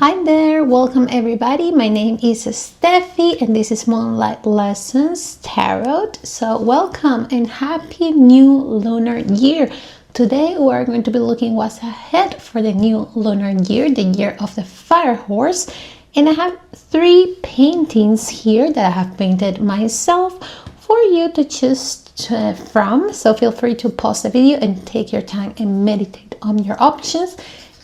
Hi there, welcome everybody. My name is Estefi and this is Moonlight Lessons Tarot. So welcome and happy new lunar year. Today we're going to be looking what's ahead for the new lunar year, the year of the fire horse. And I have 3 paintings here that I have painted myself for you to choose from. So feel free to pause the video and take your time and meditate on your options.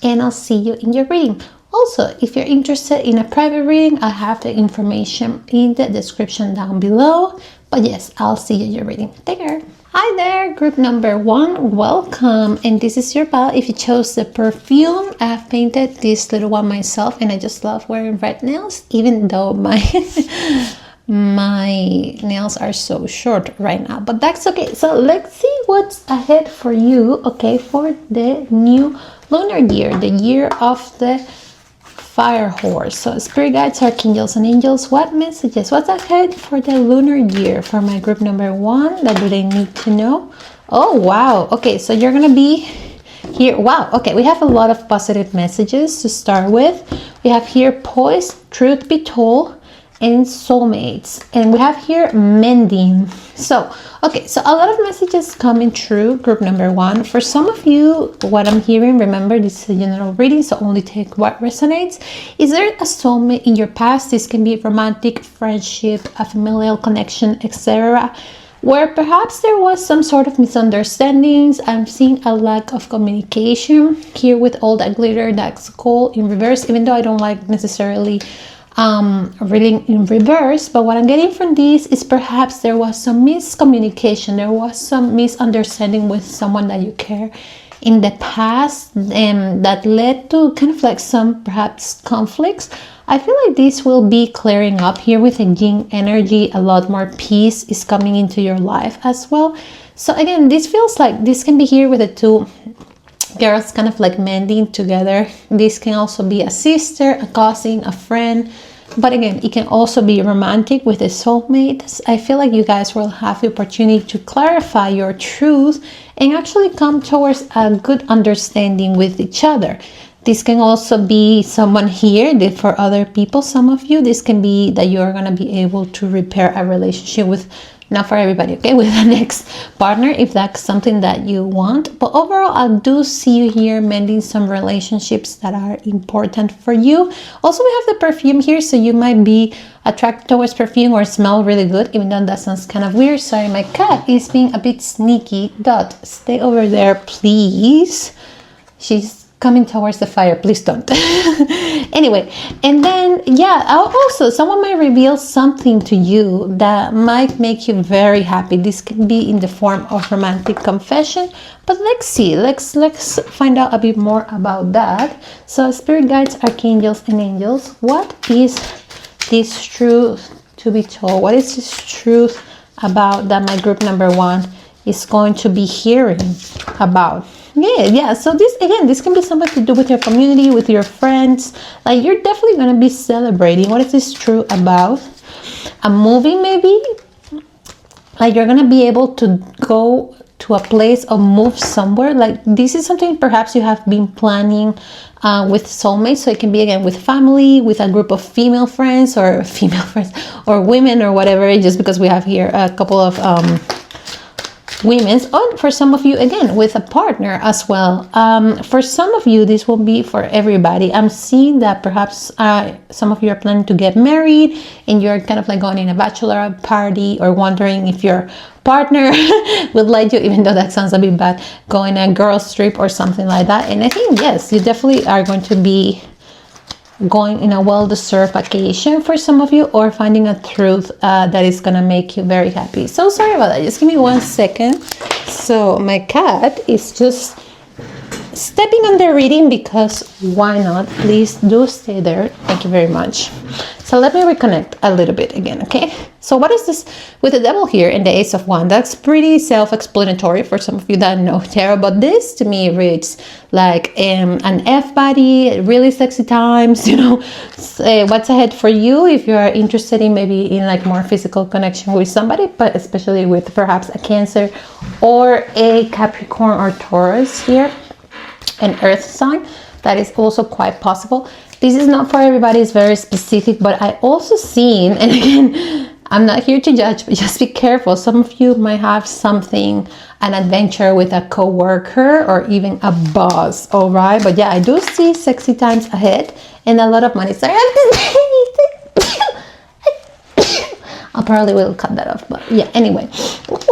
And I'll see you in your reading. Also, if you're interested in a private reading, I have the information in the description down below. But yes, I'll see you in your reading. Take care. Hi there, group number 1, welcome. And this is your ball. If you chose the perfume, I have painted this little one myself and I just love wearing red nails, even though my nails are so short right now, but that's okay. So let's see what's ahead for you, okay, for the new lunar year, the year of the fire horse. So spirit guides, archangels and angels, what messages, what's ahead for the lunar year for my group number 1? That do they need to know? Oh wow, okay, so you're gonna be here. Wow, okay, we have a lot of positive messages to start with. We have here poise, truth be told, and soulmates, and we have here mending. So okay, so a lot of messages coming through group number 1. For some of you, what I'm hearing, remember this is a general reading, so only take what resonates. Is there a soulmate in your past? This can be romantic, friendship, a familial connection, etc., where perhaps there was some sort of misunderstandings. I'm seeing a lack of communication here with all that glitter, that's gold in reverse, even though I don't like necessarily reading in reverse, but what I'm getting from this is perhaps there was some miscommunication, there was some misunderstanding with someone that you care in the past, that led to kind of like some perhaps conflicts. I feel like this will be clearing up here with a yin energy. A lot more peace is coming into your life as well. So again, this feels like this can be here with the 2 girls kind of like mending together. This can also be a sister, a cousin, a friend, but again, it can also be romantic with a soulmate. I feel like you guys will have the opportunity to clarify your truth and actually come towards a good understanding with each other. This can also be someone here that for other people, some of you, this can be that you're going to be able to repair a relationship with, not for everybody, okay, with the next partner, if that's something that you want. But overall, I do see you here mending some relationships that are important for you. Also, we have the perfume here, so you might be attracted towards perfume or smell really good, even though that sounds kind of weird. Sorry, my cat is being a bit sneaky. Dot, stay over there, please. She's coming towards the fire, please don't. Anyway, and then yeah, also someone might reveal something to you that might make you very happy. This can be in the form of romantic confession, but let's see, let's find out a bit more about that. So spirit guides, archangels and angels, what is this truth to be told? What is this truth about that my group number 1 is going to be hearing about? Yeah, so this again, this can be something to do with your community, with your friends. Like you're definitely going to be celebrating. What is this true about? A movie maybe? Like you're going to be able to go to a place or move somewhere. Like this is something perhaps you have been planning with soulmates. So it can be again with family, with a group of female friends or women or whatever, just because we have here a couple of women's, or for some of you again with a partner as well. For some of you, this will be for everybody. I'm seeing that perhaps some of you are planning to get married and you're kind of like going in a bachelor party, or wondering if your partner would let you, even though that sounds a bit bad, go in a girls trip or something like that. And I think yes, you definitely are going to be going in a well-deserved vacation for some of you, or finding a truth that is gonna make you very happy. So sorry about that, just give me 1 second. So my cat is just stepping on the reading, because why not? Please do stay there, thank you very much. So let me reconnect a little bit again, okay? So what is this with the devil here and the Ace of Wands? That's pretty self-explanatory for some of you that know tarot, but this to me reads like an F-body, really sexy times, you know, what's ahead for you if you are interested in maybe in like more physical connection with somebody, but especially with perhaps a Cancer or a Capricorn or Taurus here, an earth sign. That is also quite possible. This is not for everybody, it's very specific, but I also seen, and again, I'm not here to judge, but just be careful. Some of you might have something, an adventure with a co-worker or even a boss, all right? But yeah, I do see sexy times ahead and a lot of money. Sorry, I probably will cut that off, but yeah, anyway.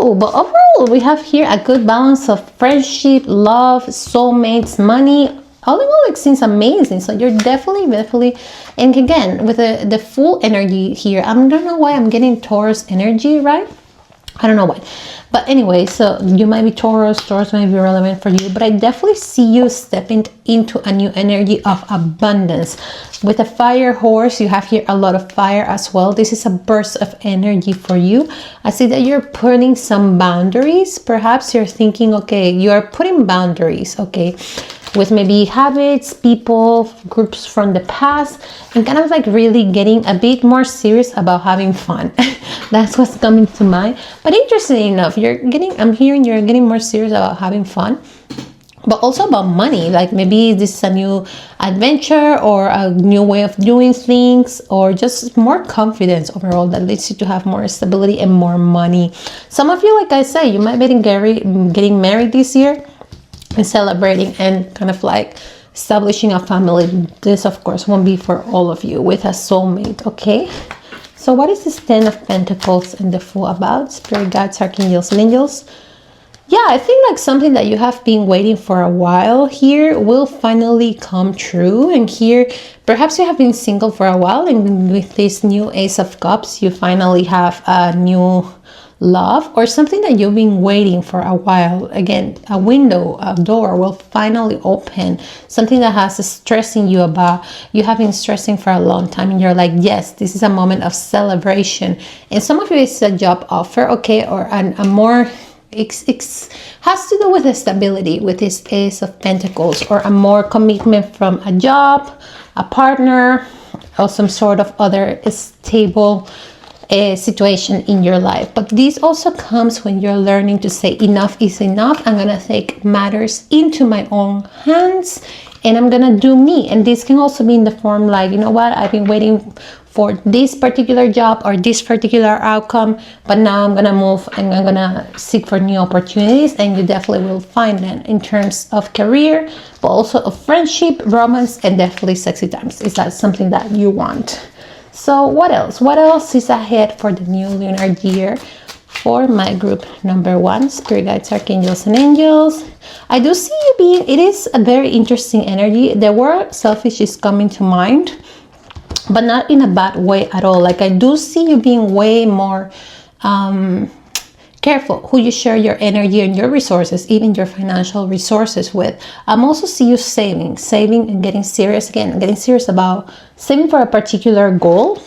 Ooh, but overall, we have here a good balance of friendship, love, soulmates, money. All in all, it seems amazing. So you're definitely, and again, with the full energy here, I don't know why I'm getting Taurus energy, right? I don't know why. But anyway, so you might be Taurus might be relevant for you, but I definitely see you stepping into a new energy of abundance. With a fire horse, you have here a lot of fire as well. This is a burst of energy for you. I see that you're putting some boundaries. Perhaps you're thinking, okay, you're putting boundaries, okay, with maybe habits, people, groups from the past, and kind of like really getting a bit more serious about having fun. That's what's coming to mind. But interestingly enough, I'm hearing you're getting more serious about having fun, but also about money. Like maybe this is a new adventure or a new way of doing things, or just more confidence overall that leads you to have more stability and more money. Some of you, like I say, you might be getting married this year and celebrating and kind of like establishing a family. This of course won't be for all of you with a soulmate, okay? So what is this 10 of Pentacles and the Fool about? Spirit guides, archangels, and angels. Yeah, I think like something that you have been waiting for a while here will finally come true. And here, perhaps you have been single for a while, and with this new Ace of Cups, you finally have a new love or something that you've been waiting for a while. Again, a window, a door will finally open. Something that has stressing you about, you have been stressing for a long time, and you're like, yes, this is a moment of celebration. And some of you, it's a job offer, okay, or a more has to do with the stability with this Ace of Pentacles, or a more commitment from a job, a partner, or some sort of other stable situation in your life. But this also comes when you're learning to say enough is enough. I'm gonna take matters into my own hands and I'm gonna do me. And this can also be in the form like, you know what, I've been waiting for this particular job or this particular outcome, but now I'm gonna move and I'm gonna seek for new opportunities, and you definitely will find them in terms of career, but also of friendship, romance, and definitely sexy times. Is that something that you want? So what else? What else is ahead for the new lunar year for my group number 1, Spirit Guides, Archangels, and Angels? I do see you being, it is a very interesting energy. The word selfish is coming to mind, but not in a bad way at all. Like I do see you being way more careful who you share your energy and your resources, even your financial resources with. I'm also see you saving and getting serious again, getting serious about saving for a particular goal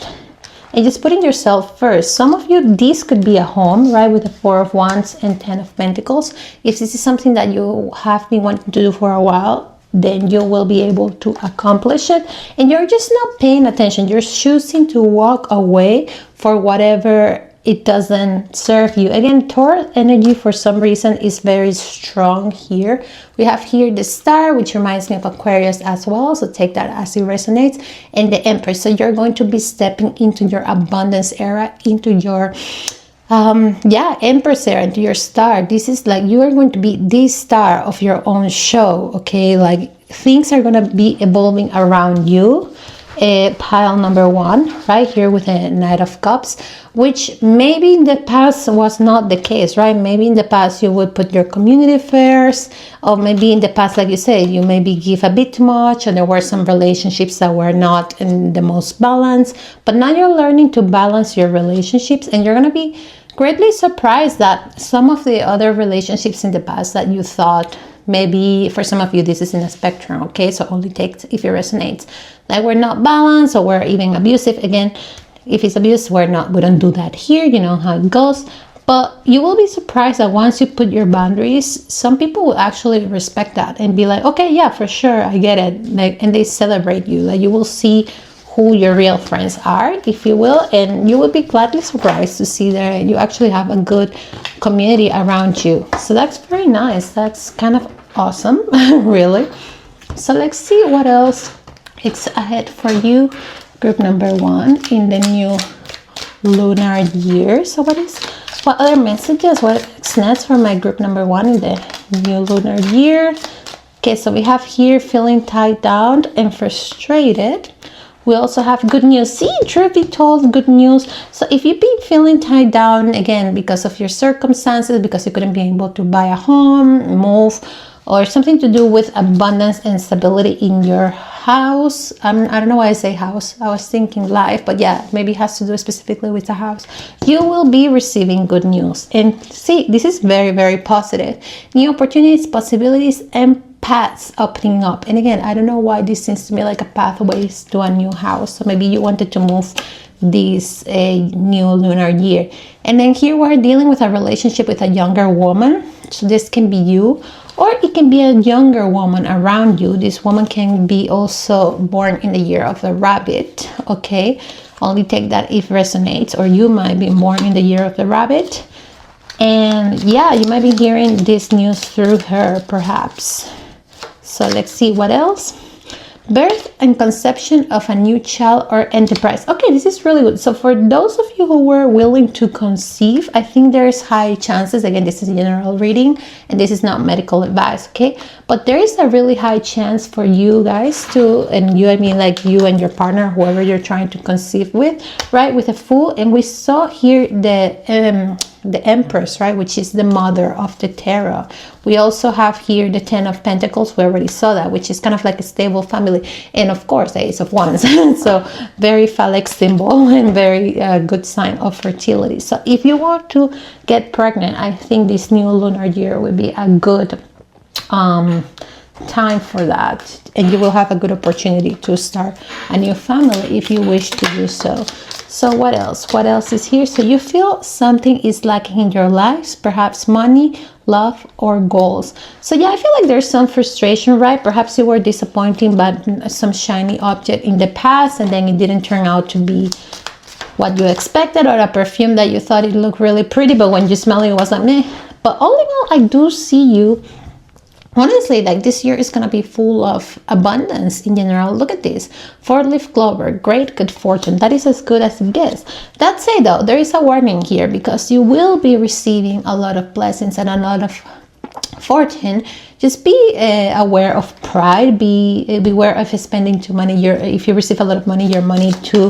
and just putting yourself first. Some of you, this could be a home, right, with the 4 of Wands and 10 of Pentacles. If this is something that you have been wanting to do for a while, then you will be able to accomplish it, and you're just not paying attention. You're choosing to walk away for whatever it doesn't serve you. Again, Taurus energy for some reason is very strong here. We have here the Star, which reminds me of Aquarius as well, so take that as it resonates, and the Empress. So you're going to be stepping into your abundance era, into your Empress era, into your star. This is like you are going to be the star of your own show, okay? Like things are going to be evolving around you. Pile number 1 right here with a Knight of Cups, which maybe in the past was not the case, right? Maybe in the past you would put your community first, or maybe in the past, like you said, you maybe give a bit too much, and there were some relationships that were not in the most balanced. But now you're learning to balance your relationships, and you're going to be greatly surprised that some of the other relationships in the past that you thought, maybe for some of you this is in a spectrum, okay, so only take if it resonates, like we're not balanced or we're even abusive. Again, if it's abuse, we don't do that here, you know how it goes. But you will be surprised that once you put your boundaries, some people will actually respect that and be like, okay, yeah, for sure, I get it. Like, and they celebrate you. Like you will see who your real friends are, if you will, and you will be gladly surprised to see that you actually have a good community around you. So that's very nice. That's kind of awesome, really. So let's see what else it's ahead for you, group number 1, in the new lunar year. So what other messages, what's next for my group number 1 in the new lunar year? Okay, so we have here feeling tied down and frustrated. We also have good news. See, truth be told, good news. So if you've been feeling tied down, again, because of your circumstances, because you couldn't be able to buy a home, move, or something to do with abundance and stability in your house. I don't know why I say house. I was thinking life, but yeah, maybe it has to do specifically with the house. You will be receiving good news. And see, this is very, very positive. New opportunities, possibilities, and paths opening up. And again, I don't know why this seems to me like a pathways to a new house. So maybe you wanted to move this new lunar year. And then here we're dealing with a relationship with a younger woman. So this can be you, or it can be a younger woman around you. This woman can be also born in the year of the rabbit. Okay, only take that if resonates, or you might be born in the year of the rabbit. And yeah, you might be hearing this news through her, perhaps. So let's see what else. Birth and conception of a new child or enterprise. Okay, this is really good. So for those of you who were willing to conceive, I think there's high chances. Again, this is a general reading and this is not medical advice, okay? But there is a really high chance for you guys to, and you, I mean like you and your partner, whoever you're trying to conceive with, right? With a Fool. And we saw here the Empress, right, which is the mother of the tarot. We also have here the 10 of Pentacles. We already saw that, which is kind of like a stable family. And of course, the Ace of Wands. So very phallic symbol and very good sign of fertility. So if you want to get pregnant, I think this new lunar year would be a good time for that. And you will have a good opportunity to start a new family if you wish to do so. So what else? What else is here? So you feel something is lacking in your lives, perhaps money, love, or goals. So yeah, I feel like there's some frustration, right? Perhaps you were disappointing by some shiny object in the past and then it didn't turn out to be what you expected, or a perfume that you thought it looked really pretty, but when you smell it, it was like meh. But all in all, I do see you. Honestly, like this year is going to be full of abundance in general. Look at this. 4-leaf clover, great good fortune. That is as good as it gets. That said though, there is a warning here because you will be receiving a lot of blessings and a lot of fortune. Just be aware of pride. Beware of spending too money. If you receive a lot of money, your money too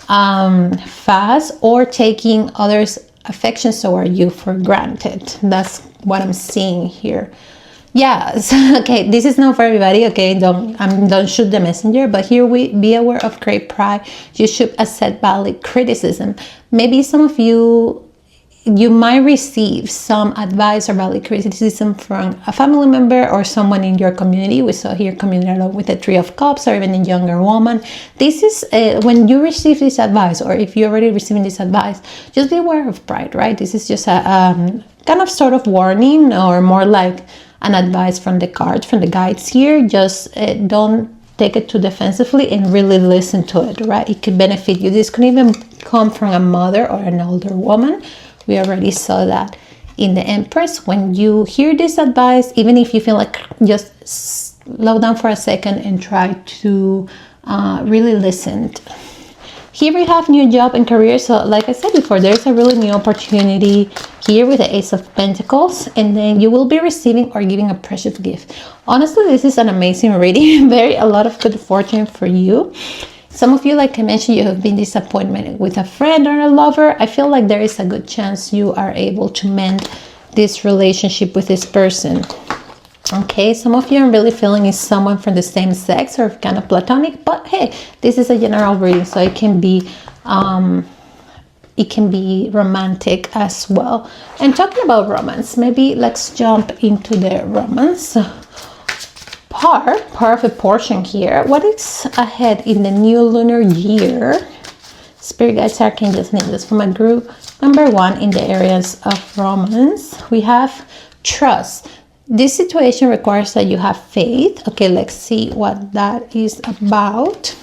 fast, or taking others' affections toward you for granted. That's what I'm seeing here. Yes, okay, this is not for everybody, okay, don't shoot the messenger, but here we be aware of great pride. You should accept valid criticism. Maybe some of you might receive some advice or valid criticism from a family member or someone in your community. We saw here community with the 3 of Cups, or even a younger woman. This is when you receive this advice, or if you're already receiving this advice, just be aware of pride, right? This is just a kind of sort of warning, or more like an advice from the cards, from the guides here. Just don't take it too defensively and really listen to it, right? It could benefit you. This could even come from a mother or an older woman. We already saw that in the Empress. When you hear this advice, even if you feel like, just slow down for a second and try to really listen. Here we have new job and career. So like I said before, there's a really new opportunity here with the Ace of Pentacles, and then you will be receiving or giving a precious gift. Honestly, this is an amazing reading. A lot of good fortune for you. Some of you, like I mentioned, you have been disappointed with a friend or a lover. I feel like there is a good chance you are able to mend this relationship with this person. Okay, some of you I'm really feeling is someone from the same sex or kind of platonic, but hey, this is a general reading, so it can be romantic as well. And talking about romance, maybe let's jump into the romance part of a portion here. What is ahead in the new lunar year? Spirit guides, archangels, and angels for my group number 1 in the areas of romance. We have trust. This situation requires that you have faith. Okay, let's see what that is about.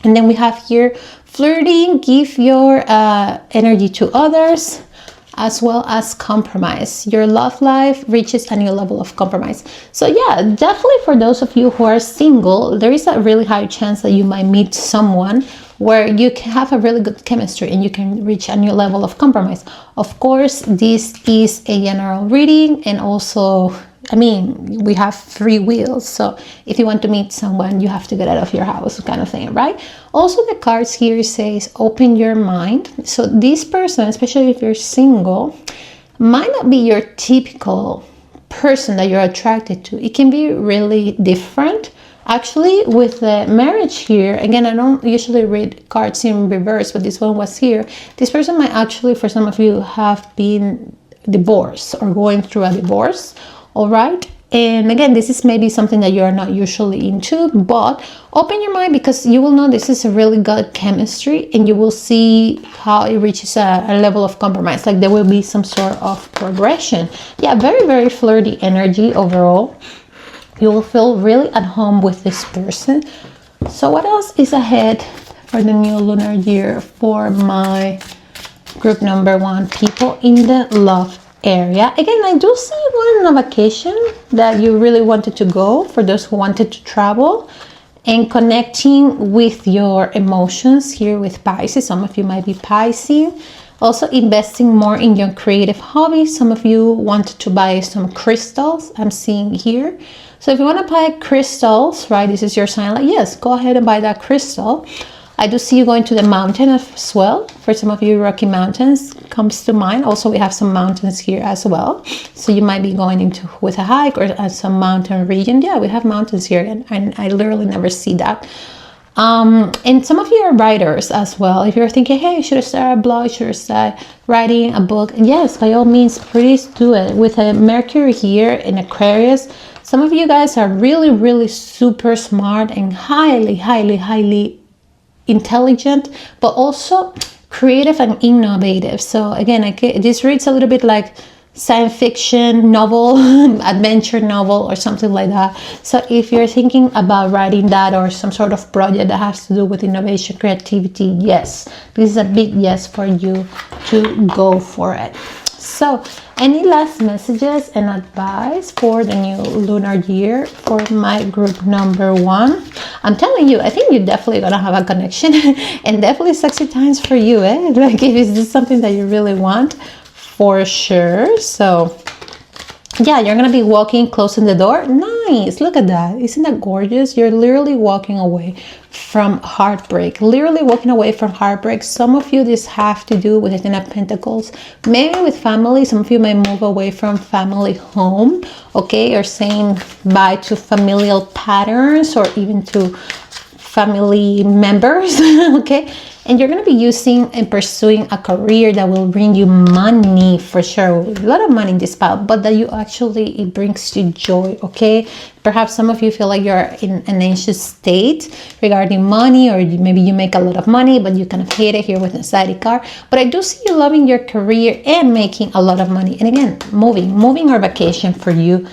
And then we have here flirting, give your energy to others. as well as compromise. Your love life reaches a new level of compromise. So yeah, definitely for those of you who are single, there is a really high chance that you might meet someone where you can have a really good chemistry and you can reach a new level of compromise. Of course, this is a general reading, and also, I mean, we have free will. So if you want to meet someone, you have to get out of your house, kind of thing, right? Also, the cards here says open your mind. So this person, especially if you're single, might not be your typical person that you're attracted to. It can be really different. Actually, with the marriage here, again, I don't usually read cards in reverse, but this one was here. This person might actually, for some of you, have been divorced or going through a divorce, all right? And again, this is maybe something that you are not usually into, but open your mind, because you will know this is a really good chemistry, and you will see how it reaches a level of compromise. Like there will be some sort of progression. Yeah, very, very flirty energy overall. You will feel really at home with this person. So what else is ahead for the new lunar year for my group number 1, people in the love area? Again, I do see you on a vacation that you really wanted to go, for those who wanted to travel, and connecting with your emotions here with Pisces. Some of you might be Pisces. Also investing more in your creative hobbies. Some of you wanted to buy some crystals, I'm seeing here. So if you want to buy crystals, right, this is your sign, like, yes, go ahead and buy that crystal. I do see you going to the mountain as well. For some of you, Rocky Mountains comes to mind. Also, we have some mountains here as well. So you might be going into with a hike or some mountain region. Yeah, we have mountains here, and I literally never see that. And some of you are writers as well. If you're thinking, hey, should I start a blog, should I start writing a book? Yes, by all means, please do it. With a Mercury here in Aquarius, some of you guys are really, really super smart and highly, highly, highly intelligent, but also creative and innovative. So again, this reads a little bit like science fiction novel, adventure novel, or something like that. So if you're thinking about writing that, or some sort of project that has to do with innovation, creativity, yes, this is a big yes for you to go for it. So any last messages and advice for the new lunar year for my group number 1? I'm telling you, I think you're definitely gonna have a connection and definitely sexy times for you, eh? Like if it's just something that you really want, for sure. So yeah, you're gonna be walking, closing the door. Nice, look at that. Isn't that gorgeous? You're literally walking away from heartbreak, literally walking away from heartbreak. Some of you, this have to do with the Ten of Pentacles, maybe with family. Some of you may move away from family home, okay, or saying bye to familial patterns, or even to family members, okay? And you're going to be using and pursuing a career that will bring you money, for sure. A lot of money in this pile, but that it brings you joy, okay? Perhaps some of you feel like you're in an anxious state regarding money, or maybe you make a lot of money, but you kind of hate it here with anxiety card. But I do see you loving your career and making a lot of money. And again, moving or vacation for you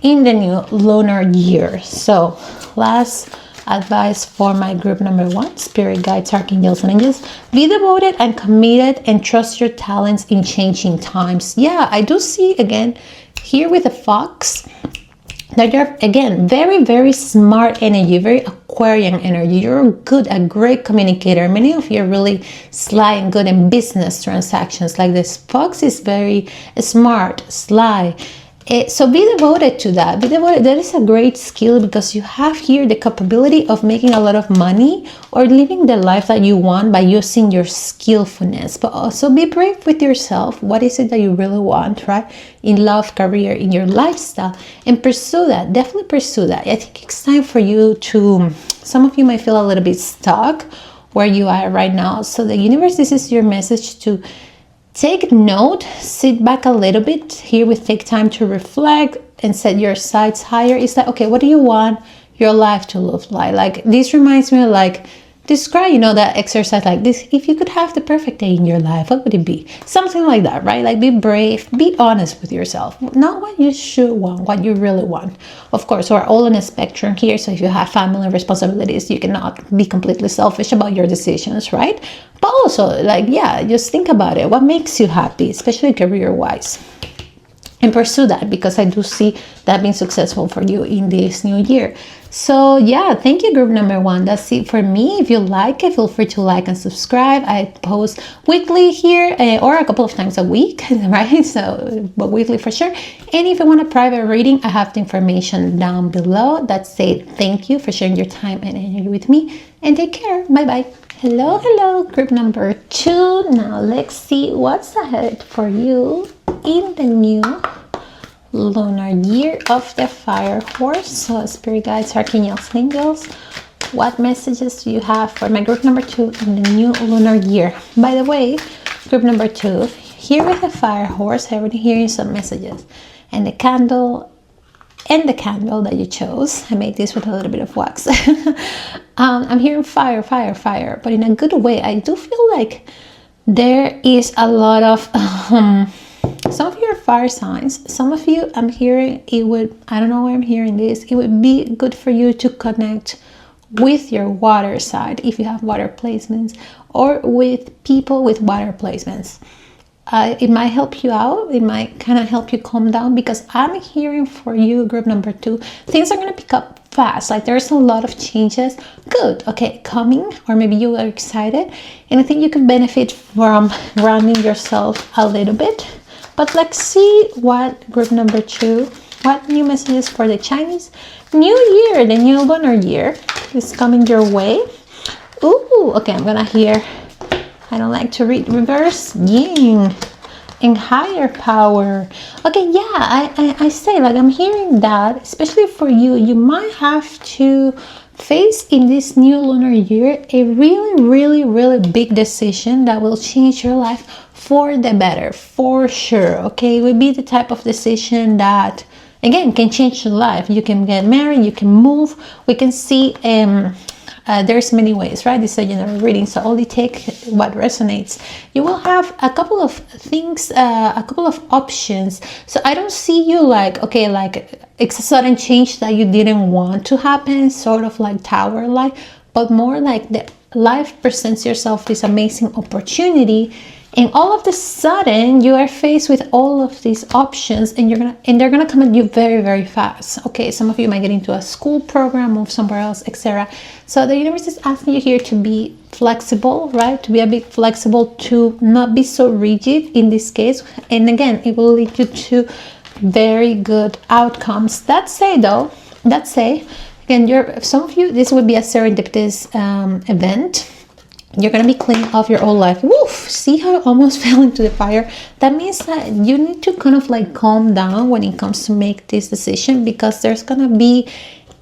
in the new lunar year. So last advice for my group number 1, spirit guides, archangels, and angels: be devoted and committed, and trust your talents in changing times. Yeah, I do see again here with the fox that you're again very, very smart energy, very Aquarian energy. You're a great communicator. Many of you are really sly and good in business transactions. Like this fox is very smart, sly. So be devoted to that. Be devoted. That is a great skill, because you have here the capability of making a lot of money or living the life that you want by using your skillfulness. But also be brave with yourself. What is it that you really want, right? In love, career, in your lifestyle, and pursue that. Definitely pursue that. I think it's time for you to, some of you might feel a little bit stuck where you are right now. So the universe, this is your message to take note, sit back a little bit. Here we take time to reflect and set your sights higher. It's like, okay, what do you want your life to look like? Like this reminds me of like describe, that exercise like this. If you could have the perfect day in your life, what would it be? Something like that, right? Like, be brave, be honest with yourself. Not what you should want, what you really want. Of course, we're all on a spectrum here. So if you have family responsibilities, you cannot be completely selfish about your decisions, right? But also, like, yeah, just think about it. What makes you happy, especially career-wise? And pursue that, because I do see that being successful for you in this new year. So yeah, thank you, group number 1. That's it for me. If you like it, feel free to like and subscribe. I post weekly here, or a couple of times a week, right? So, but weekly for sure. And if you want a private reading, I have the information down below. That's it. Thank you for sharing your time and energy with me, and take care. Bye bye. Hello, group number 2. Now let's see what's ahead for you in the new lunar year of the fire horse. So, spirit guides, archangels, angels, what messages do you have for my group number 2 in the new lunar year? By the way, group number 2, here with the fire horse, I already hearing some messages, and the candle that you chose. I made this with a little bit of wax. I'm hearing fire, but in a good way. I do feel like there is a lot of some of you are fire signs. Some of you, I'm hearing I don't know why I'm hearing this. It would be good for you to connect with your water side if you have water placements, or with people with water placements. It might help you out. It might kind of help you calm down, because I'm hearing for you, group number 2, things are going to pick up fast. Like, there's a lot of changes. Good. Okay, coming, or maybe you are excited, and I think you can benefit from grounding yourself a little bit. But let's see what group number 2, what new messages for the Chinese New Year, the new lunar year is coming your way. Ooh, okay, I'm gonna hear, I don't like to read reverse yin and higher power. Okay, yeah, I say, like, I'm hearing that, especially for you, you might have to face in this new lunar year a really big decision that will change your life for the better, for sure. Okay, it would be the type of decision that, again, can change your life. You can get married, you can move. We can see there's many ways, right? This is a general reading, so only take what resonates. You will have a couple of things, a couple of options. So I don't see you like, okay, like it's a sudden change that you didn't want to happen, sort of like tower-like, but more like the life presents yourself this amazing opportunity, and all of a sudden you are faced with all of these options, and they're gonna come at you very fast. Okay, some of you might get into a school program, move somewhere else, etc. So the universe is asking you here to be flexible, right? To be a bit flexible, to not be so rigid in this case. And again, it will lead you to very good outcomes. That say, again, some of you, this would be a serendipitous event. You're going to be cleaning off your old life. Woof! See how I almost fell into the fire? That means that you need to kind of like calm down when it comes to make this decision, because there's going to be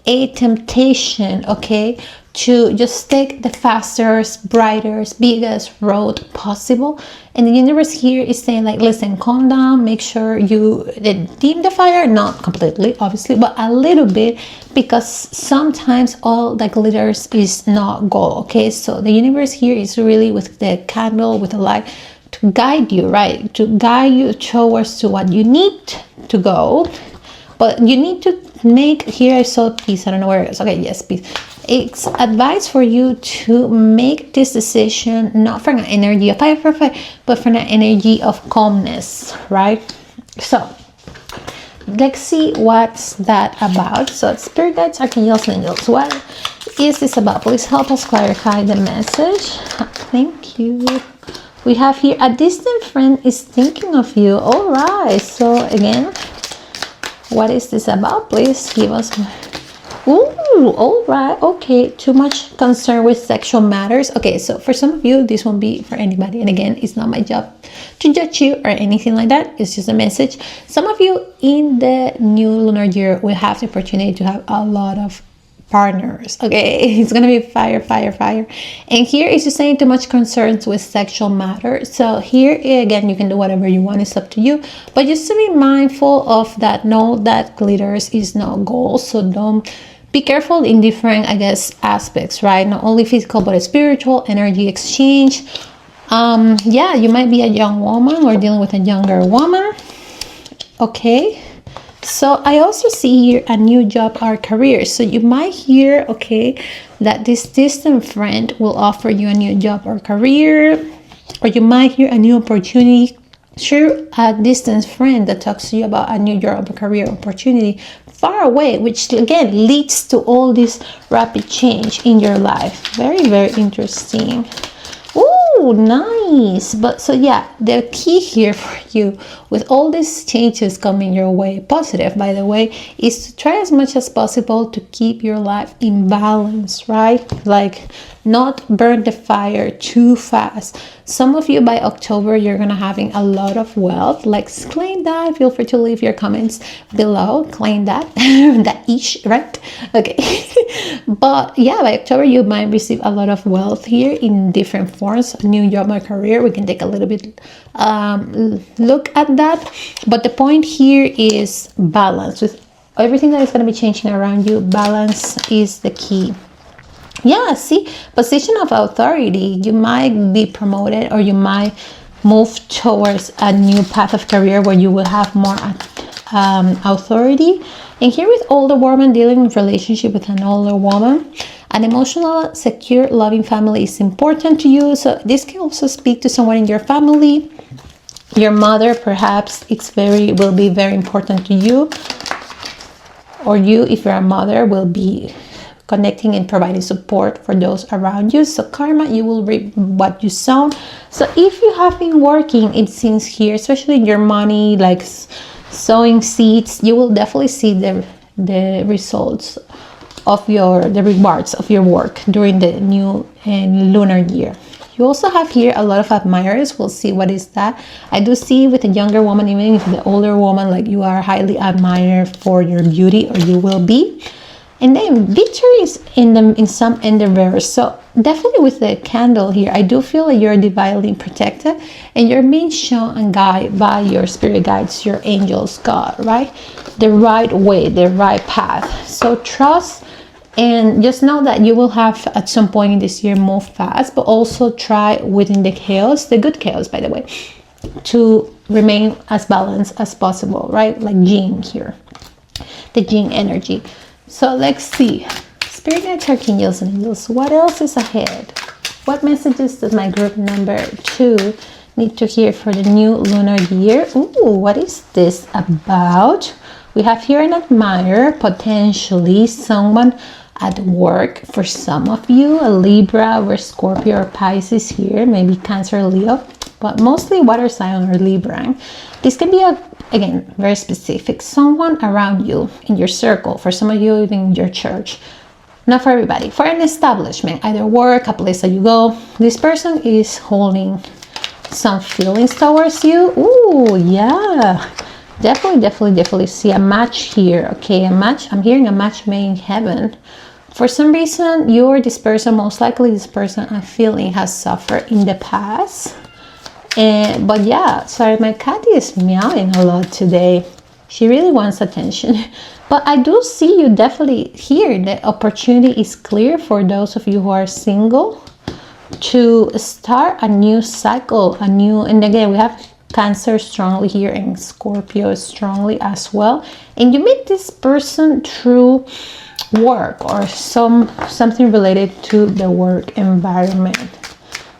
a temptation, okay, to just take the fastest, brightest, biggest road possible. And the universe here is saying, like, listen, calm down, make sure you dim the fire, not completely, obviously, but a little bit, because sometimes all that glitters is not gold, okay? So the universe here is really with the candle, with the light, to guide you, right? To guide you towards to what you need to go. But you need to make, here I saw peace, I don't know where it is. Okay, yes, peace. It's advice for you to make this decision not from an energy of fire, but from an energy of calmness, right? So let's see what's that about. So spirit guides, archangels, and angels, what is this about? Please help us clarify the message. Thank you. We have here, a distant friend is thinking of you. All right, so again, what is this about? Please give us. Ooh, all right, okay. Too much concern with sexual matters. Okay, so for some of you, this won't be for anybody. And again, it's not my job to judge you or anything like that. It's just a message. Some of you in the new lunar year will have the opportunity to have a lot of partners. Okay, it's gonna be fire. And here is just saying too much concerns with sexual matter. So here again, you can do whatever you want, it's up to you, but just to be mindful of that. Know that glitters is not gold, so don't be careful in different, I guess, aspects, right? Not only physical, but spiritual, energy exchange. Yeah, you might be a young woman or dealing with a younger woman. Okay. So I also see here a new job or career. So you might hear, okay, that this distant friend will offer you a new job or career, or you might hear a new opportunity. Sure, a distant friend that talks to you about a new job or career opportunity far away, which again leads to all this rapid change in your life. Very, very interesting. Oh, nice. But so yeah, the key here for you with all these changes coming your way, positive by the way, is to try as much as possible to keep your life in balance, right? Like not burn the fire too fast. Some of you by October, you're gonna having a lot of wealth. Like claim that. Feel free to leave your comments below. Claim that. That ish, right? Okay. But yeah, by October, you might receive a lot of wealth here in different forms. New job or career. We can take a little bit look at that. But the point here is balance. With everything that is going to be changing around you, balance is the key. Yeah, see, position of authority. You might be promoted or you might move towards a new path of career where you will have more authority. And here with older woman, dealing with relationship with an older woman, an emotional, secure, loving family is important to you. So this can also speak to someone in your family. Your mother, perhaps, will be very important to you. Or you, if you're a mother, will be connecting and providing support for those around you. So karma, you will reap what you sow. So if you have been working, it seems here, especially in your money, like sowing seeds, you will definitely see the results of the rewards of your work during the new and lunar year. You also have here a lot of admirers. We'll see what is that. I do see with a younger woman, even if the older woman, like you are highly admired for your beauty, or you will be. And then victory is in some endeavors. So definitely with the candle here, I do feel that you're divinely protected and you're being shown and guided by your spirit guides, your angels, God, right? The right way, the right path. So trust and just know that you will have at some point in this year move fast, but also try within the chaos, the good chaos, by the way, to remain as balanced as possible, right? Like Yin here, the Yin energy. So let's see, Spirit Guides, Archangels, and Angels, what else is ahead? What messages does my group number 2 need to hear for the new lunar year? Ooh, what is this about? We have here an admirer, potentially someone at work for some of you, a Libra or Scorpio or Pisces here, maybe Cancer, Leo, but mostly water sign or Libra. This can be again, very specific, someone around you in your circle, for some of you even in your church, not for everybody, for an establishment, either work, a place that you go. This person is holding some feelings towards you. Ooh, yeah, definitely see a match here. Okay, a match. I'm hearing a match made in heaven. For some reason, you or this person, most likely this person I'm feeling, has suffered in the past. But yeah, sorry, my cat is meowing a lot today. She really wants attention. But I do see you definitely here. The opportunity is clear for those of you who are single to start a new cycle, and again, we have Cancer strongly here and Scorpio strongly as well. And you meet this person through work or something related to the work environment.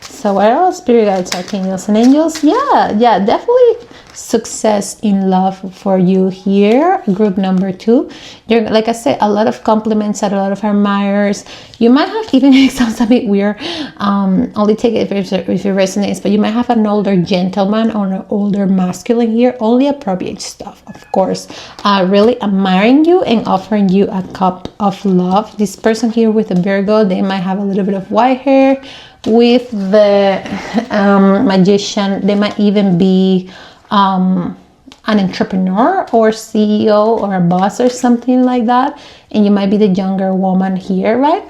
So what else? Spirit Guides, Archangels, and Angels. Yeah, definitely success in love for you here. Group number 2. You're, like I said, a lot of compliments and a lot of admirers. You might have even, it sounds a bit weird, only take it if it resonates, but you might have an older gentleman or an older masculine here. Only appropriate stuff, of course. Really admiring you and offering you a cup of love. This person here with a Virgo, they might have a little bit of white hair. With the Magician, they might even be an entrepreneur or CEO or a boss or something like that, and you might be the younger woman here, right?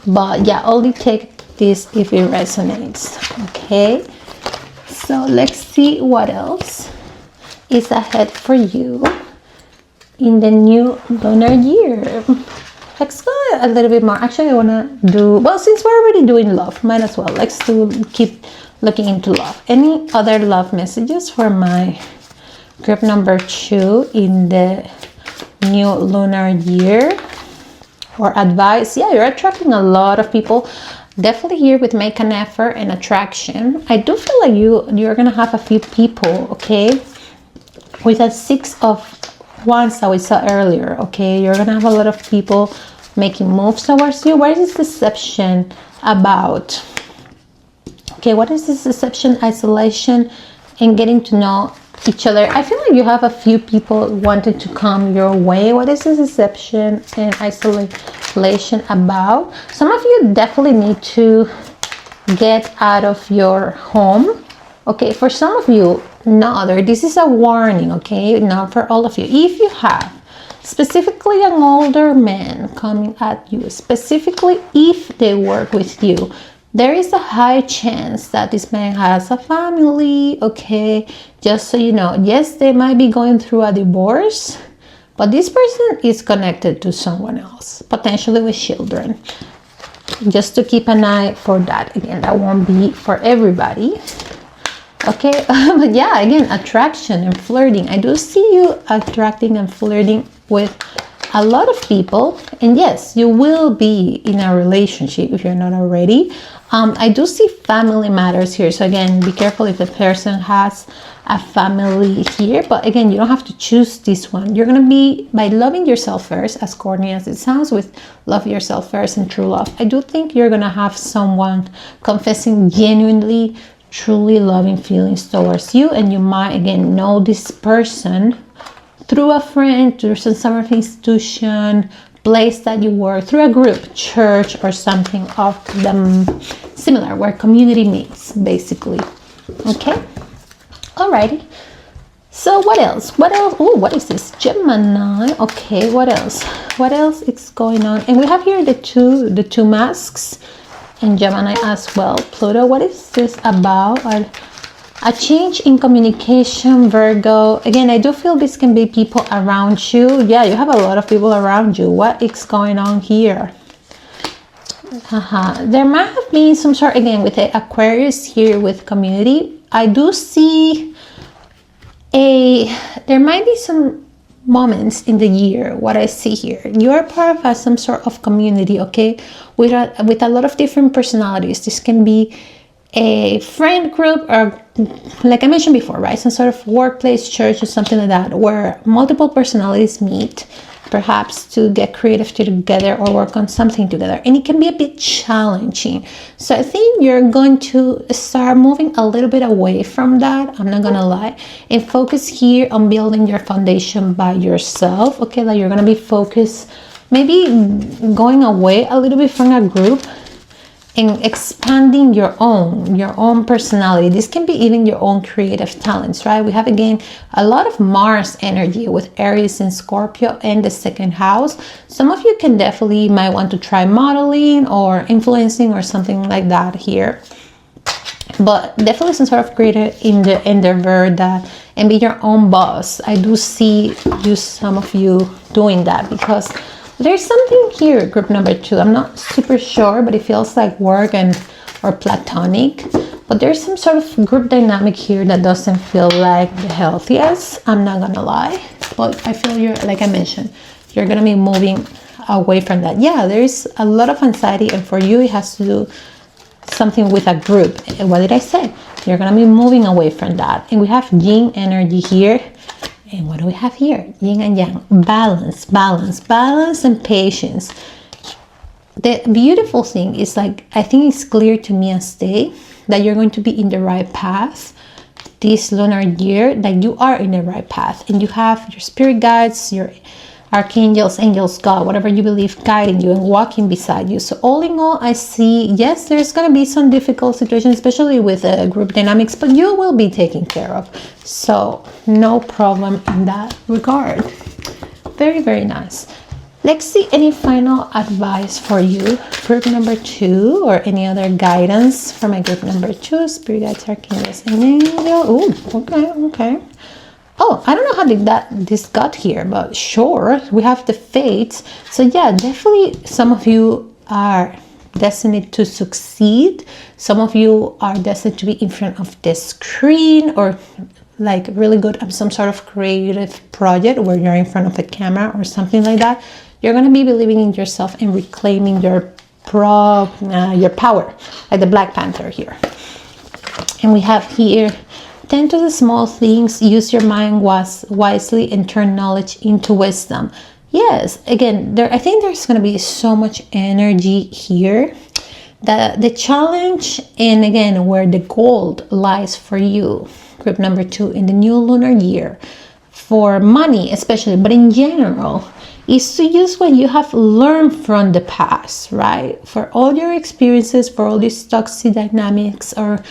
But yeah, only take this if it resonates. Okay, so let's see what else is ahead for you in the new lunar year. Let's go a little bit more. Actually, I want to do, well, since we're already doing love, might as well. Let's keep looking into love. Any other love messages for my group number 2 in the new lunar year? Or advice? Yeah, you're attracting a lot of people. Definitely here with make an effort and attraction. I do feel like you're gonna have a few people, okay, with a 6 of Wands that we saw earlier. Okay, you're gonna have a lot of people making moves towards you. What is this deception about? Okay, what is this deception, isolation, and getting to know each other? I feel like you have a few people wanting to come your way. What is this deception and isolation about? Some of you definitely need to get out of your home. Okay, for some of you, no other. This is a warning, okay? Not for all of you. If you have specifically an older man coming at you, specifically if they work with you, there is a high chance that this man has a family, okay? Just so you know, yes, they might be going through a divorce, but this person is connected to someone else, potentially with children. Just to keep an eye for that. Again, that won't be for everybody. Okay, but yeah, again, attraction and flirting. I do see you attracting and flirting with a lot of people. And yes, you will be in a relationship if you're not already. I do see family matters here. So again, be careful if the person has a family here. But again, you don't have to choose this one. You're going to be, by loving yourself first, as corny as it sounds, with love yourself first and true love, I do think you're going to have someone confessing genuinely, truly loving feelings towards you. And you might, again, know this person through a friend, through some sort of institution, place that you work, through a group, church, or something of them similar, where community meets, basically. Okay, alrighty. So what else? Oh, what is this? Gemini. Okay, what else? What else is going on? And we have here the two masks, and Gemini as well. Pluto. What is this about? A change in communication, Virgo. Again, I do feel this can be people around you. Yeah, you have a lot of people around you. What is going on here? There might have been some sort, again, with the Aquarius here with community. I do see there might be some moments in the year, what I see here. You are part of some sort of community, okay? With a lot of different personalities. This can be a friend group, or like I mentioned before, right, some sort of workplace, church, or something like that, where multiple personalities meet, perhaps to get creative together or work on something together. And it can be a bit challenging. So I think you're going to start moving a little bit away from that, I'm not gonna lie, and focus here on building your foundation by yourself. Okay, like you're gonna be focused, maybe going away a little bit from a group and expanding your own personality. This can be even your own creative talents, right? We have, again, a lot of Mars energy with Aries and Scorpio in the second house. Some of you can definitely might want to try modeling or influencing or something like that here. But definitely some sort of creative endeavor that, and be your own boss. I do see some of you doing that, because there's something here, group number 2. I'm not super sure, but it feels like work or platonic. But there's some sort of group dynamic here that doesn't feel like the healthiest. I'm not gonna lie. But I feel you're, like I mentioned, you're gonna be moving away from that. Yeah, there's a lot of anxiety, and for you, it has to do something with a group. And what did I say? You're gonna be moving away from that. And we have yin energy here. And what do we have here? Yin and yang. Balance, balance, balance, and patience. The beautiful thing is, like, I think it's clear to me as day that you're going to be in the right path this lunar year, that you are in the right path. And you have your spirit guides, your archangels, angels, God, whatever you believe, guiding you and walking beside you. So all in all, I see, yes, there's going to be some difficult situations, especially with group dynamics, but you will be taken care of. So no problem in that regard. Very, very nice. Let's see any final advice for you, group number 2, or any other guidance for my group number 2, spirit guides, archangels, and angels. Oh, okay, okay. Oh, I don't know how this got here, but sure, we have the fates. So yeah, definitely some of you are destined to succeed. Some of you are destined to be in front of the screen, or like really good at some sort of creative project where you're in front of the camera or something like that. You're going to be believing in yourself and reclaiming your power, like the Black Panther here. And we have here, tend to the small things, use your mind wisely, and turn knowledge into wisdom. Yes, again, I think there's going to be so much energy here. The challenge, and again, where the gold lies for you, group number 2, in the new lunar year, for money especially, but in general, is to use what you have learned from the past, right? For all your experiences, for all these toxic dynamics or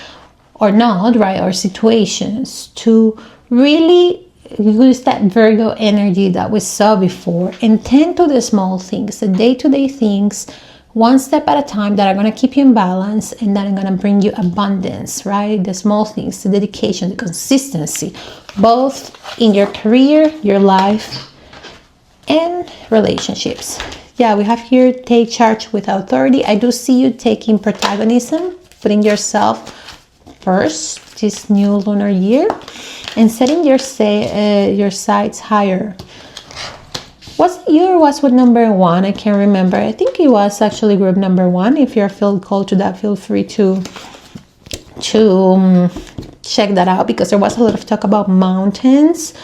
not, right? Or situations, to really use that Virgo energy that we saw before and tend to the small things, the day-to-day things, one step at a time, that are going to keep you in balance and that are going to bring you abundance, right? The small things, the dedication, the consistency, both in your career, your life, and relationships. Yeah, we have here, take charge with authority. I do see you taking protagonism, putting yourself first this new lunar year, and setting your sights higher. Was it you or was with number 1? I can't remember. I think it was actually group number 1. If you're feel called to that, feel free to check that out, because there was a lot of talk about mountains.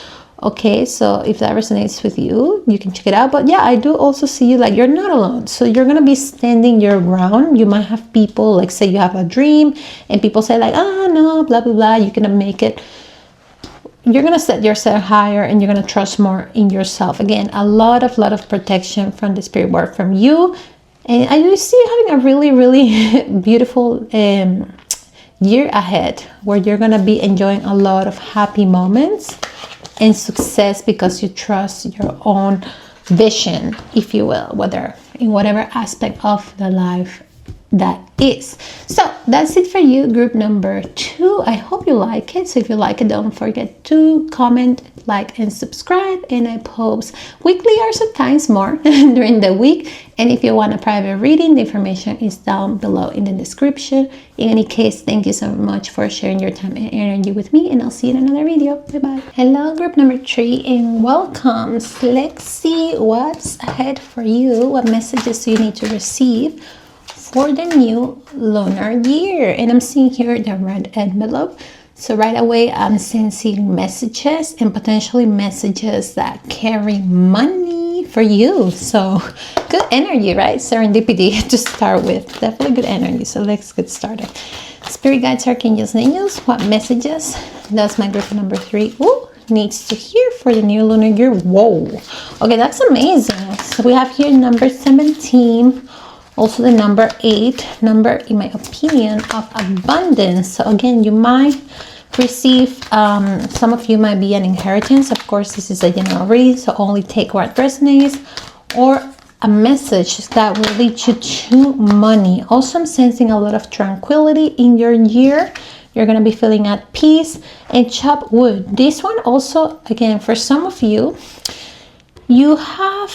Okay, so if that resonates with you, you can check it out. But yeah, I do also see you like you're not alone. So you're gonna be standing your ground. You might have people, like say you have a dream and people say like, oh no, blah blah blah, you're gonna make it. You're gonna set yourself higher and you're gonna trust more in yourself. Again, a lot of protection from the spirit world from you. And I do see you having a really beautiful year ahead, where you're gonna be enjoying a lot of happy moments and success, because you trust your own vision, if you will, whether in whatever aspect of the life that is. So that's it for you, group number 2. I hope you like it. So if you like it, don't forget to comment, like, and subscribe. And I post weekly or sometimes more during the week. And if you want a private reading, the information is down below in the description. In any case, thank you so much for sharing your time and energy with me, and I'll see you in another video. Bye bye. Hello, group number 3, and welcome. So let's see what's ahead for you. What messages do you need to receive for the new lunar year? And I'm seeing here the red envelope. So right away, I'm sensing messages, and potentially messages that carry money for you. So good energy, right? Serendipity to start with. Definitely good energy. So let's get started. Spirit guides, archangels, and angels, what messages does my group number 3 needs to hear for the new lunar year? Whoa. Okay, that's amazing. So we have here number 17. Also the number 8, number, in my opinion, of abundance. So again, you might receive, some of you might be an inheritance. Of course, this is a general reading, so only take what resonates, or a message that will lead you to money. Also, I'm sensing a lot of tranquility in your year. You're going to be feeling at peace. And chop wood. This one also, again, for some of you, you have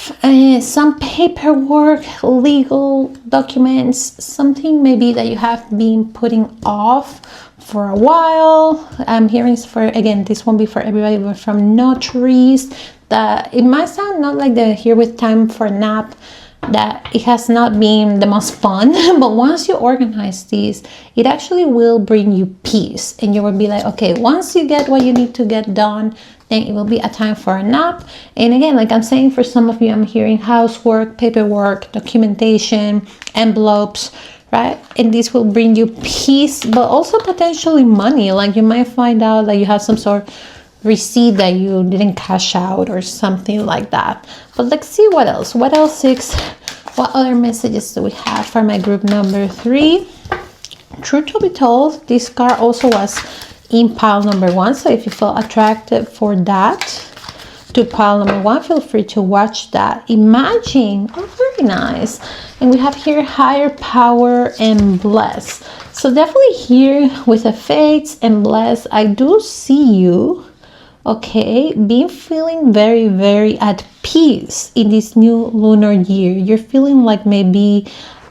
some paperwork, legal documents, something maybe that you have been putting off for a while. I'm hearing for, again, this won't be for everybody, but from notaries, that it might sound not like they're here with time for a nap, that it has not been the most fun, but once you organize these, it actually will bring you peace, and you will be like, okay, once you get what you need to get done, then it will be a time for a nap. And again, like I'm saying, for some of you, I'm hearing housework, paperwork, documentation, envelopes, right? And this will bring you peace, but also potentially money. Like you might find out that you have some sort of receipt that you didn't cash out or something like that. But let's see what else. What other messages do we have for my group number 3? Truth to be told, this card also was in pile number 1. So if you feel attracted for that, to pile number 1, feel free to watch that. Imagine, oh, very nice. And we have here higher power and bless. So definitely here with the fates and bless, I do see you Okay, being feeling very, very at peace in this new lunar year. You're feeling like maybe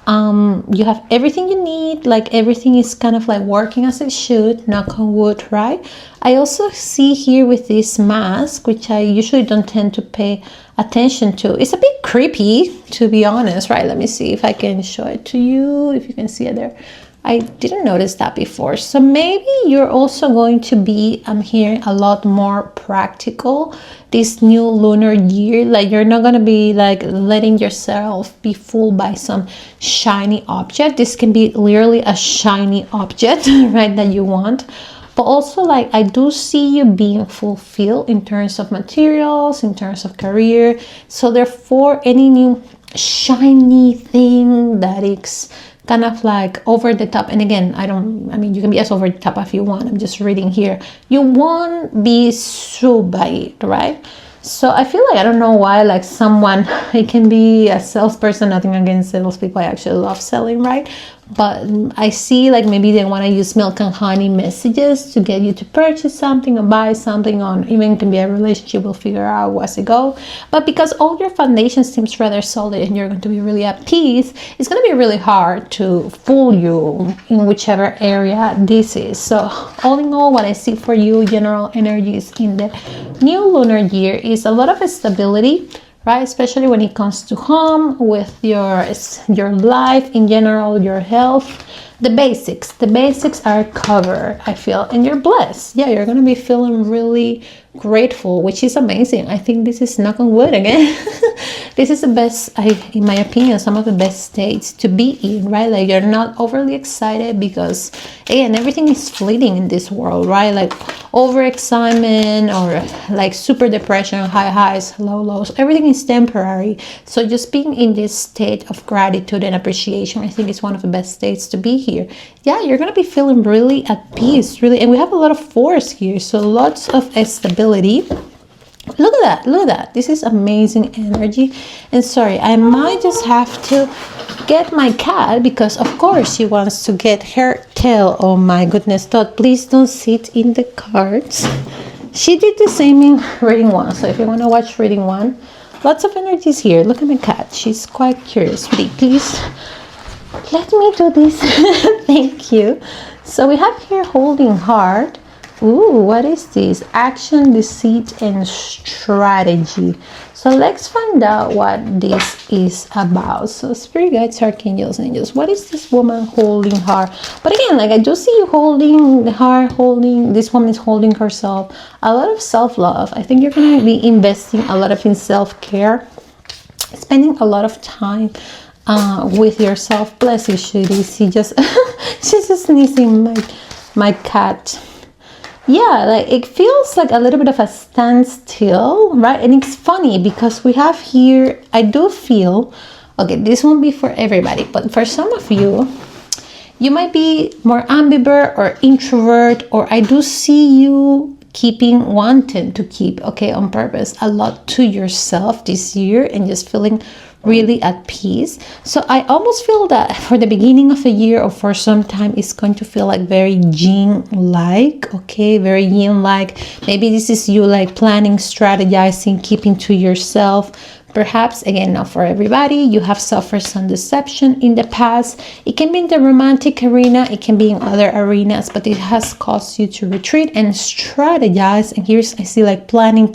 you have everything you need, like everything is kind of like working as it should, knock on wood, right? I also see here with this mask, which I usually don't tend to pay attention to. It's a bit creepy, to be honest, right? Let me see if I can show it to you, if you can see it there. I didn't notice that before. So maybe you're also going to be, I'm hearing, a lot more practical this new lunar year. Like you're not going to be like letting yourself be fooled by some shiny object. This can be literally a shiny object, right, that you want. But also, like, I do see you being fulfilled in terms of materials, in terms of career. So therefore, any new shiny thing that is kind of like over the top, and again, I mean, you can be as over the top if you want. I'm just reading here. You won't be soothed by it, right? So I feel like, I don't know why, like someone, it can be a salesperson, nothing against salespeople, I actually love selling, right? But I see like maybe they want to use milk and honey messages to get you to purchase something or buy something, on even can be a relationship, we'll figure out as it go. But because all your foundation seems rather solid and you're going to be really at peace, it's going to be really hard to fool you in whichever area this is. So all in all, what I see for you, general energies in the new lunar year is a lot of stability, right? Especially when it comes to home, with your life in general, your health, the basics are covered, I feel, and you're blessed. Yeah, you're gonna be feeling really grateful, which is amazing. I think this is, knock on wood again, this is the best, in my opinion, some of the best states to be in, right? Like you're not overly excited because, again, everything is fleeting in this world, right? Like overexcitement or like super depression, high highs, low lows, everything is temporary. So just being in this state of gratitude and appreciation, I think is one of the best states to be here. Yeah, you're gonna be feeling really at peace, really, and we have a lot of force here, so lots of stability. Look at that, this is amazing energy. And sorry, I might just have to get my cat, because of course she wants to get her tail. Oh my goodness, Todd, please don't sit in the cards. She did the same in reading one, so if you want to watch reading one, lots of energies here. Look at my cat, she's quite curious. Please let me do this. Thank you. So we have here holding heart. Ooh, what is this? Action, deceit, and strategy. So let's find out what this is about. So spirit guides, archangels, angels. What is this woman holding heart? But again, like I do see you holding the heart, this woman is holding herself. A lot of self-love. I think you're going to be investing a lot of in self-care, spending a lot of time with yourself. Bless you, Shuri. She's just sneezing, my cat. Yeah, like it feels like a little bit of a standstill, right? And it's funny because we have here, I do feel, okay, this won't be for everybody, but for some of you, you might be more ambivert or introvert, or I do see you wanting to keep, okay, on purpose, a lot to yourself this year and just feeling really at peace. So I almost feel that for the beginning of the year or for some time, it's going to feel like very yin-like, okay, very yin-like. Maybe this is you like planning, strategizing, keeping to yourself. Perhaps, again, not for everybody, you have suffered some deception in the past. It can be in the romantic arena, it can be in other arenas, but it has caused you to retreat and strategize. And here's, I see like planning.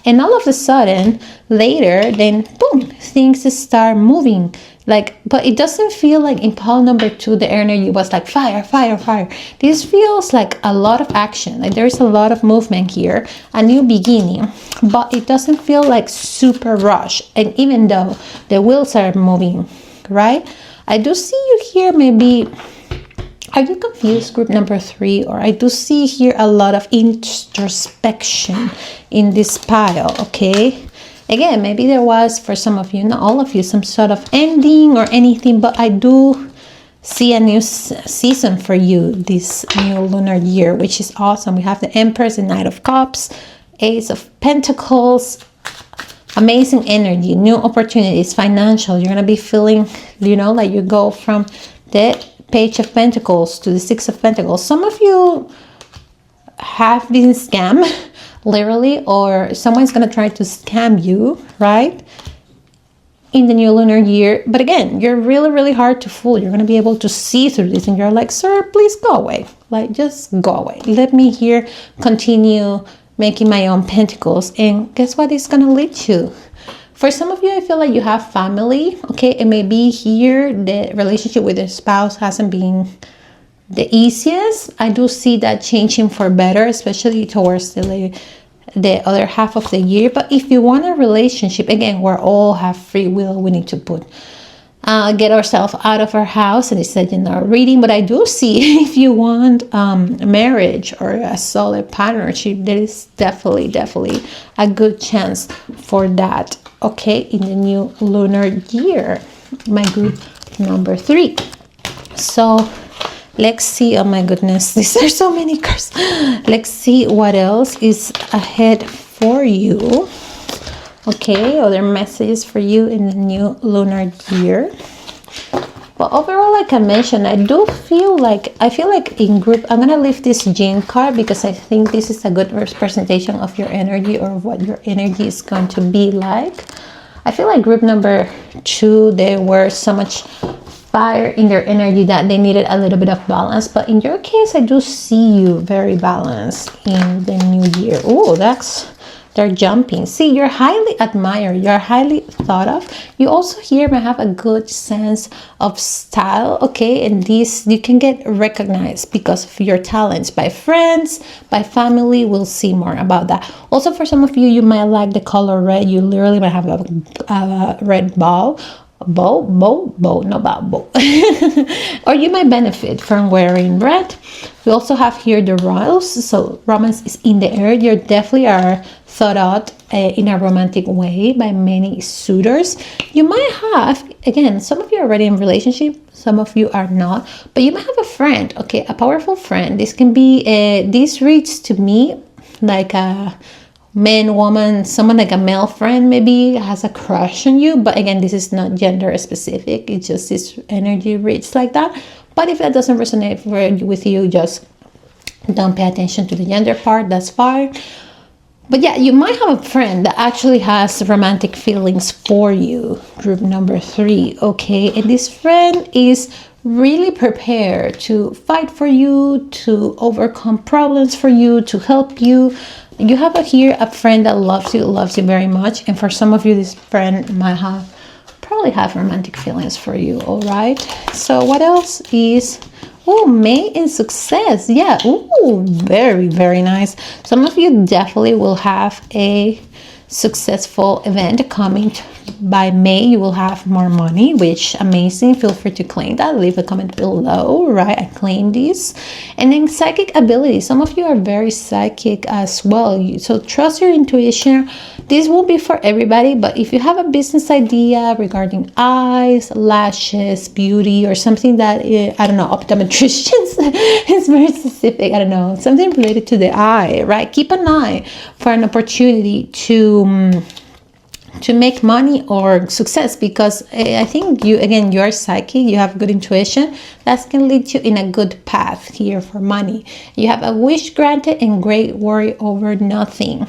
And all of a sudden, later, then boom, things start moving. Like, but it doesn't feel like in pile number 2, the energy was like fire. This feels like a lot of action. Like there's a lot of movement here, a new beginning, but it doesn't feel like super rush. And even though the wheels are moving, right? I do see you here, maybe, are you confused, group number 3? Or I do see here a lot of introspection in this pile, okay? Again, maybe there was, for some of you, not all of you, some sort of ending or anything, but I do see a new season for you this new lunar year, which is awesome. We have the Empress, the Knight of Cups, Ace of Pentacles, amazing energy, new opportunities, financial. You're going to be feeling, you know, like you go from the Page of Pentacles to the Six of Pentacles. Some of you have been scammed, literally, or someone's gonna try to scam you, right? In the new lunar year. But again, you're really, really hard to fool. You're gonna be able to see through this, and you're like, sir, please go away. Like, just go away. Let me here continue making my own pentacles. And guess what it's gonna lead to? For some of you, I feel like you have family, okay? It may be here the relationship with your spouse hasn't been the easiest. I do see that changing for better, especially towards the other half of the year. But if you want a relationship, again, we all have free will. We need to get ourselves out of our house, and it's said in our reading. But I do see if you want marriage or a solid partnership, there is definitely a good chance for that, okay, in the new lunar year, my group number 3. So let's see. Oh my goodness, these are so many cards. Let's see what else is ahead for you. Okay, other messages for you in the new lunar year. Well, overall, like I mentioned, I feel like in group, I'm gonna leave this Jinn card because I think this is a good representation of your energy, or what your energy is going to be like. I feel like group number 2, there were so much fire in their energy that they needed a little bit of balance. But in your case, I do see you very balanced in the new year. Oh, they're jumping. See, you're highly admired. You're highly thought of. You also here may have a good sense of style, okay? And this, you can get recognized because of your talents by friends, by family. We'll see more about that. Also, for some of you, you might like the color red. You literally might have a red bow. Bow, or you might benefit from wearing red. We also have here the royals, so romance is in the air. You definitely are thought out in a romantic way by many suitors. You might have, again, some of you are already in relationship, some of you are not, but you might have a friend, okay, a powerful friend. This can be this reads to me like a man, woman, someone like a male friend maybe has a crush on you. But again, this is not gender specific. It's just this energy reads like that. But if that doesn't resonate with you, just don't pay attention to the gender part. That's fine. But yeah, you might have a friend that actually has romantic feelings for you. Group number 3, okay? And this friend is really prepared to fight for you, to overcome problems for you, to help you. You have here a friend that loves you very much. And for some of you, this friend might probably have romantic feelings for you, all right? So what else is, oh, May in success. Yeah, oh, very, very nice. Some of you definitely will have a successful event coming by May. You will have more money, which amazing. Feel free to claim that. Leave a comment below, right? I claim this. And then psychic ability. Some of you are very psychic as well, so trust your intuition. This won't be for everybody, but if you have a business idea regarding eyes, lashes, beauty, or something that I don't know, optometricians is very specific. I don't know, something related to the eye, right? Keep an eye for an opportunity to make money or success, because I think you're psychic, you have good intuition that can lead you in a good path here for money. You have a wish granted and great worry over nothing.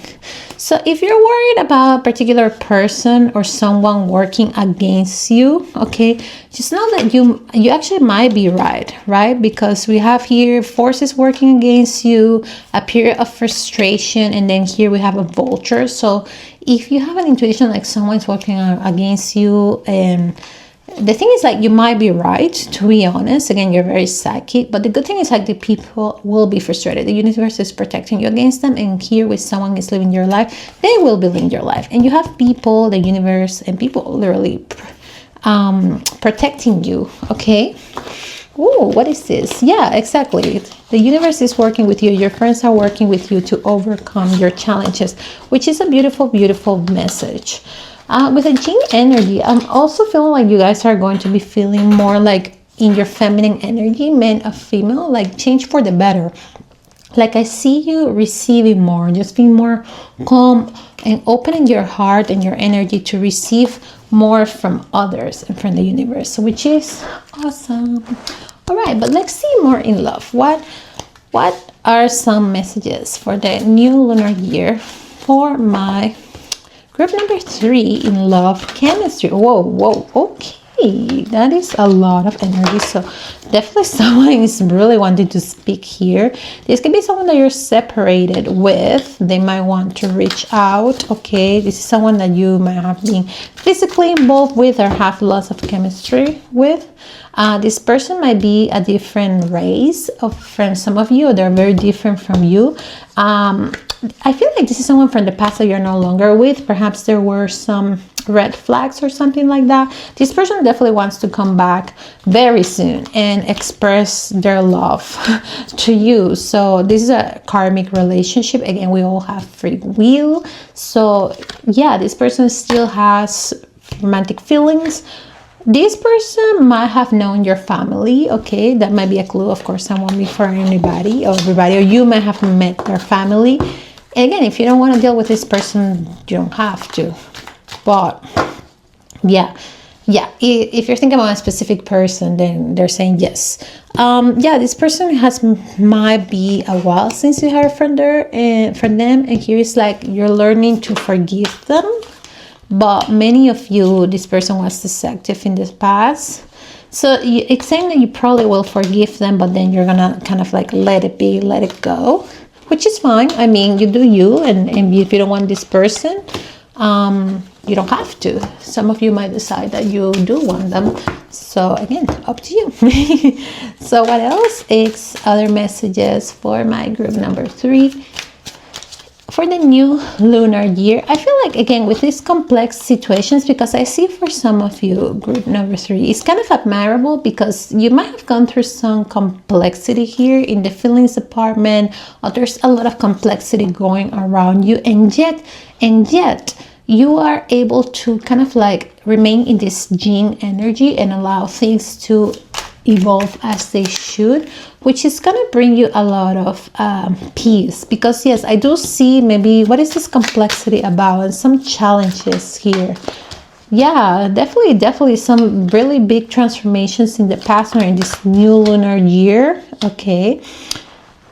So if you're worried about a particular person or someone working against you, okay, just know that you actually might be right? Because we have here forces working against you, a period of frustration, and then here we have a vulture. So if you have an intuition like someone's working against you, and the thing is, like, you might be right, to be honest. Again, you're very psychic, but the good thing is, like, the people will be frustrated. The universe is protecting you against them, and here with someone is living your life, they will be living your life. And you have people, the universe, and people literally protecting you, okay? Oh, what is this? Yeah, exactly. The universe is working with you. Your friends are working with you to overcome your challenges, which is a beautiful, beautiful message. With a Jinn energy, I'm also feeling like you guys are going to be feeling more like in your feminine energy, man or female, like change for the better. Like I see you receiving more, just being more calm and opening your heart and your energy to receive more from others and from the universe, which is awesome. All right, but let's see more in love. What are some messages for the new lunar year for my group number 3 in love chemistry. Whoa, okay, that is a lot of energy. So definitely someone is really wanting to speak here. This could be someone that you're separated with. They might want to reach out. Okay, this is someone that you might have been physically involved with or have lots of chemistry with. This person might be a different race of friends. Some of you, they're very different from you. I feel like this is someone from the past that you're no longer with. Perhaps there were some red flags or something like that. This person definitely wants to come back very soon and express their love to you. So this is a karmic relationship. Again, we all have free will. So yeah, this person still has romantic feelings. This person might have known your family. Okay, that might be a clue. Of course, I won't be for anybody or everybody, or you might have met their family. And again, if you don't want to deal with this person, you don't have to. But yeah, if you're thinking about a specific person, then they're saying yes. Yeah, this person might be a while since you heard from them, and here is like you're learning to forgive them. But many of you, this person was deceptive in the past. So it's saying that you probably will forgive them, but then you're gonna kind of like let it be, let it go, which is fine. I mean, you do you, and if you don't want this person, you don't have to. Some of you might decide that you do want them. So again, up to you. So what else? It's other messages for my group number 3. For the new lunar year, I feel like, again, with these complex situations, because I see for some of you, group number 3, it's kind of admirable because you might have gone through some complexity here in the feelings department, or there's a lot of complexity going around you, and yet you are able to kind of like remain in this yin energy and allow things to evolve as they should, which is going to bring you a lot of peace. Because yes, I do see maybe what is this complexity about and some challenges here. Yeah, definitely some really big transformations in the past or in this new lunar year. Okay,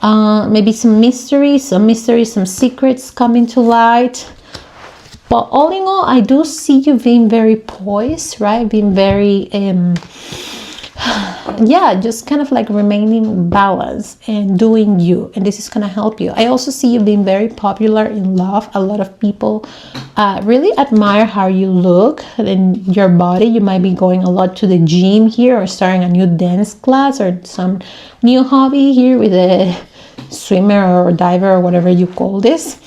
maybe some mystery, some secrets coming to light. But all in all, I do see you being very poised, right? Being very yeah, just kind of like remaining balanced and doing you, and this is going to help you. I also see you being very popular in love. A lot of people really admire how you look and your body. You might be going a lot to the gym here, or starting a new dance class, or some new hobby here with a swimmer or diver or whatever you call this.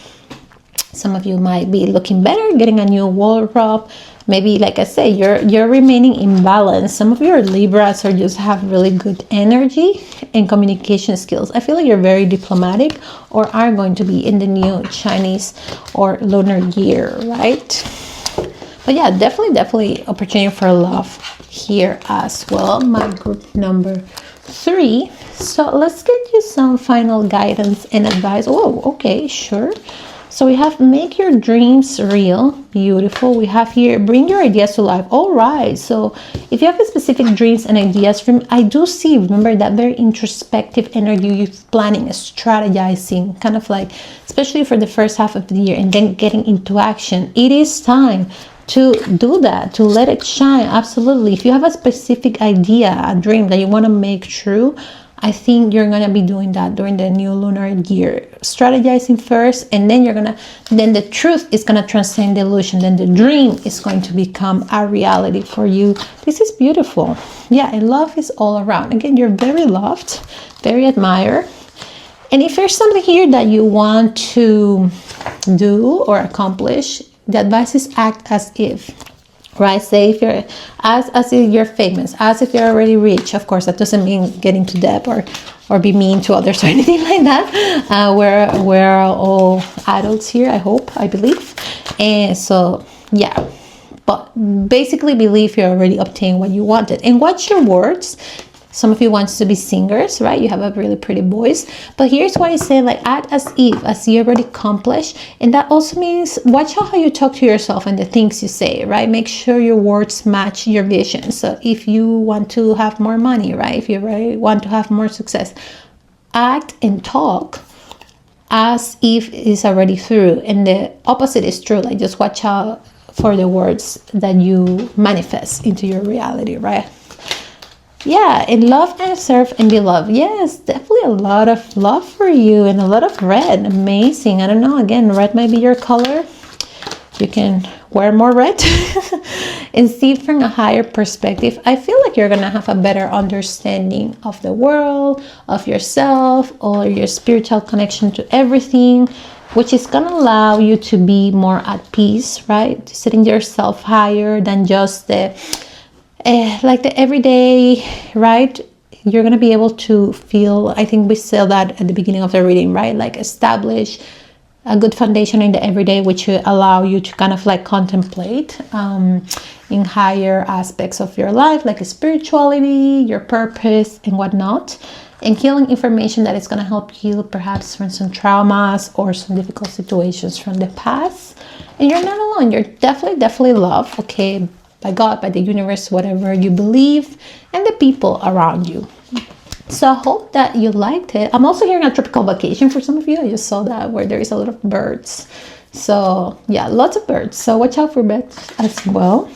Some of you might be looking better, getting a new wardrobe. Maybe, like I say, you're remaining in balance. Some of you are Libras or just have really good energy and communication skills. I feel like you're very diplomatic, or are going to be in the new Chinese or lunar year, right? But yeah, definitely opportunity for love here as well. My group number 3. So let's get you some final guidance and advice. Oh, okay, sure. So we have make your dreams real. Beautiful. We have here bring your ideas to life. All right. So if you have a specific dreams and ideas from, I do see, remember that very introspective energy, you planning, strategizing, kind of like, especially for the first half of the year, and then getting into action. It is time to do that, to let it shine. Absolutely. If you have a specific idea, a dream that you want to make true, I think you're going to be doing that during the new lunar year. Strategizing first, and then then the truth is going to transcend the illusion. Then the dream is going to become a reality for you. This is beautiful. Yeah, and love is all around. Again, you're very loved, very admired. And if there's something here that you want to do or accomplish, the advice is act as if. Right? Say if you're as if you're famous, as if you're already rich. Of course, that doesn't mean get into debt or be mean to others or anything like that. We're all adults here, I believe. And so yeah, but basically believe you already obtained what you wanted. And watch your words. Some of you want to be singers, right? You have a really pretty voice. But here's why I say, like, act as if, as you already accomplished. And that also means watch out how you talk to yourself and the things you say, right? Make sure your words match your vision. So if you want to have more money, right? If you really want to have more success, act and talk as if it's already through, and the opposite is true. Like, just watch out for the words that you manifest into your reality, right? Yeah, and love and serve and be loved. Yes, definitely a lot of love for you and a lot of red. Amazing. I don't know, again, red might be your color. You can wear more red and see from a higher perspective. I feel like you're gonna have a better understanding of the world, of yourself, or your spiritual connection to everything, which is gonna allow you to be more at peace, right? Setting yourself higher than just the like the everyday, right? You're gonna be able to feel, I think we said that at the beginning of the reading, right? Like establish a good foundation in the everyday, which will allow you to kind of like contemplate in higher aspects of your life, like spirituality, your purpose, and whatnot, and healing information that is going to help heal perhaps from some traumas or some difficult situations from the past. And you're not alone. You're definitely loved, okay, by God, by the universe, whatever you believe, and the people around you. So I hope that you liked it. I'm also hearing a tropical vacation for some of you. I just saw that, where there is a lot of birds. So yeah, lots of birds. So watch out for birds as well.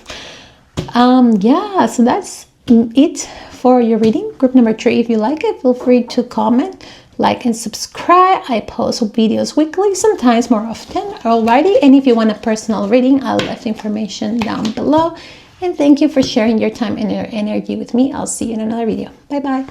Yeah, so that's it for your reading. Group number 3. If you like it, feel free to comment, like, and subscribe. I post videos weekly, sometimes more often. Alrighty, and if you want a personal reading, I'll leave information down below. And thank you for sharing your time and your energy with me. I'll see you in another video. Bye bye.